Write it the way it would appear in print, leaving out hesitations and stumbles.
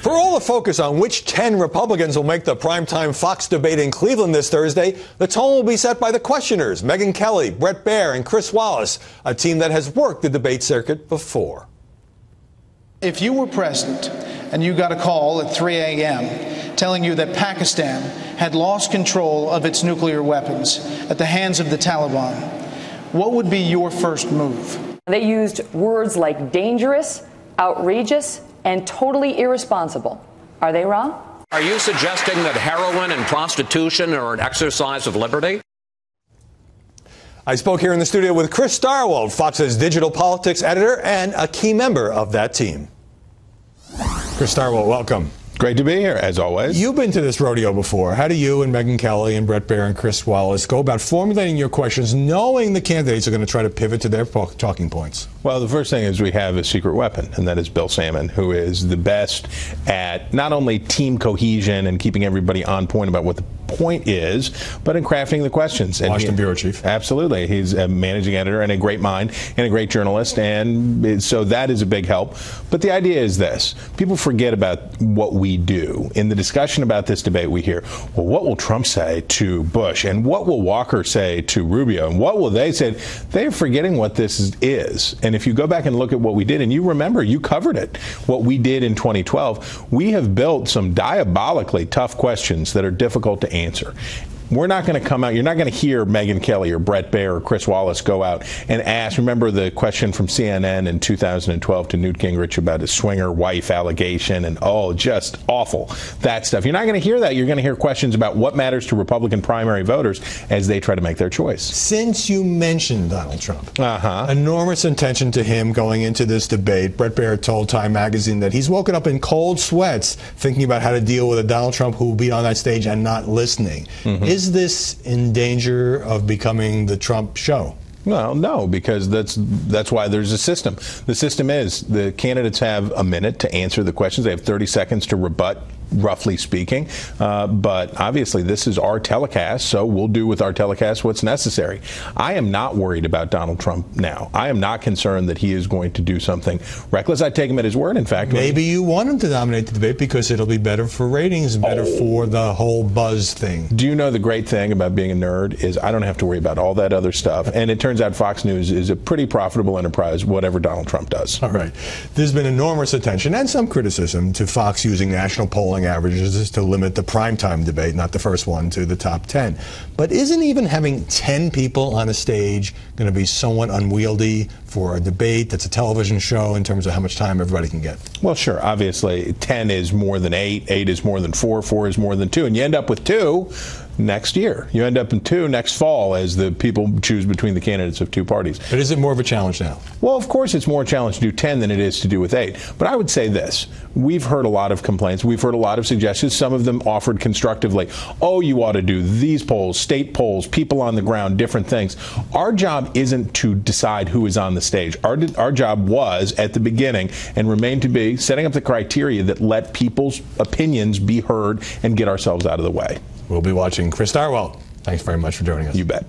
For all the focus on which 10 Republicans will make the primetime Fox debate in Cleveland this Thursday, the tone will be set by the questioners, Megyn Kelly, Bret Baier, and Chris Wallace, a team that has worked the debate circuit before. If you were president and you got a call at 3 a.m. telling you that Pakistan had lost control of its nuclear weapons at the hands of the Taliban, what would be your first move? They used words like dangerous, outrageous, and totally irresponsible. Are they wrong? Are you suggesting that heroin and prostitution are an exercise of liberty? I spoke here in the studio with Chris Stirewalt, Fox's digital politics editor and a key member of that team. Chris Stirewalt, welcome. Great to be here, as always. You've been to this rodeo before. How do you and Megyn Kelly and Bret Baier and Chris Wallace go about formulating your questions, knowing the candidates are going to try to pivot to their talking points? Well, the first thing is we have a secret weapon, and that is Bill Salmon, who is the best at not only team cohesion and keeping everybody on point about what the point is, but in crafting the questions. Washington Bureau Chief. Absolutely. He's a managing editor and a great mind and a great journalist, and so that is a big help. But the idea is this. People forget about what we do. In the discussion about this debate, we hear, well, what will Trump say to Bush? And what will Walker say to Rubio? And what will they say? They're forgetting what this is. And if you go back and look at what we did, and you remember, you covered it, what we did in 2012, we have built some diabolically tough questions that are difficult to answer. We're not going to come out, you're not going to hear Megyn Kelly or Bret Baier or Chris Wallace go out and ask, remember the question from CNN in 2012 to Newt Gingrich about his swinger wife allegation and, just awful, that stuff. You're not going to hear that. You're going to hear questions about what matters to Republican primary voters as they try to make their choice. Since you mentioned Donald Trump, enormous attention to him going into this debate. Bret Baier told Time magazine that he's woken up in cold sweats thinking about how to deal with a Donald Trump who will be on that stage and not listening. Is this in danger of becoming the Trump show? Well, no, because that's why there's a system. The system is the candidates have a minute to answer the questions. They have 30 seconds to rebut, roughly speaking. But obviously, this is our telecast, so we'll do with our telecast what's necessary. I am not worried about Donald Trump now. I am not concerned that he is going to do something reckless. I take him at his word, in fact. Maybe you want him to dominate the debate because it'll be better for ratings and better for the whole buzz thing. Do you know the great thing about being a nerd is I don't have to worry about all that other stuff. And it turns out Fox News is a pretty profitable enterprise, whatever Donald Trump does. All right. There's been enormous attention and some criticism to Fox using national polling averages to limit the primetime debate, not the first one, to the top 10. But isn't even having 10 people on a stage going to be somewhat unwieldy for a debate that's a television show in terms of how much time everybody can get? Well, sure. Obviously, 10 is more than 8, 8 is more than 4, 4 is more than 2, and you end up with 2 next year. You end up in 2 next fall as the people choose between the candidates of 2 parties. But is it more of a challenge now? Well, of course it's more a challenge to do 10 than it is to do with 8. But I would say this. We've heard a lot of complaints. We've heard a lot of suggestions, some of them offered constructively. Oh, you ought to do these polls, state polls, people on the ground, different things. Our job isn't to decide who is on the stage. Our job was, at the beginning, and remained to be, setting up the criteria that let people's opinions be heard and get ourselves out of the way. We'll be watching. Chris Stirewalt, thanks very much for joining us. You bet.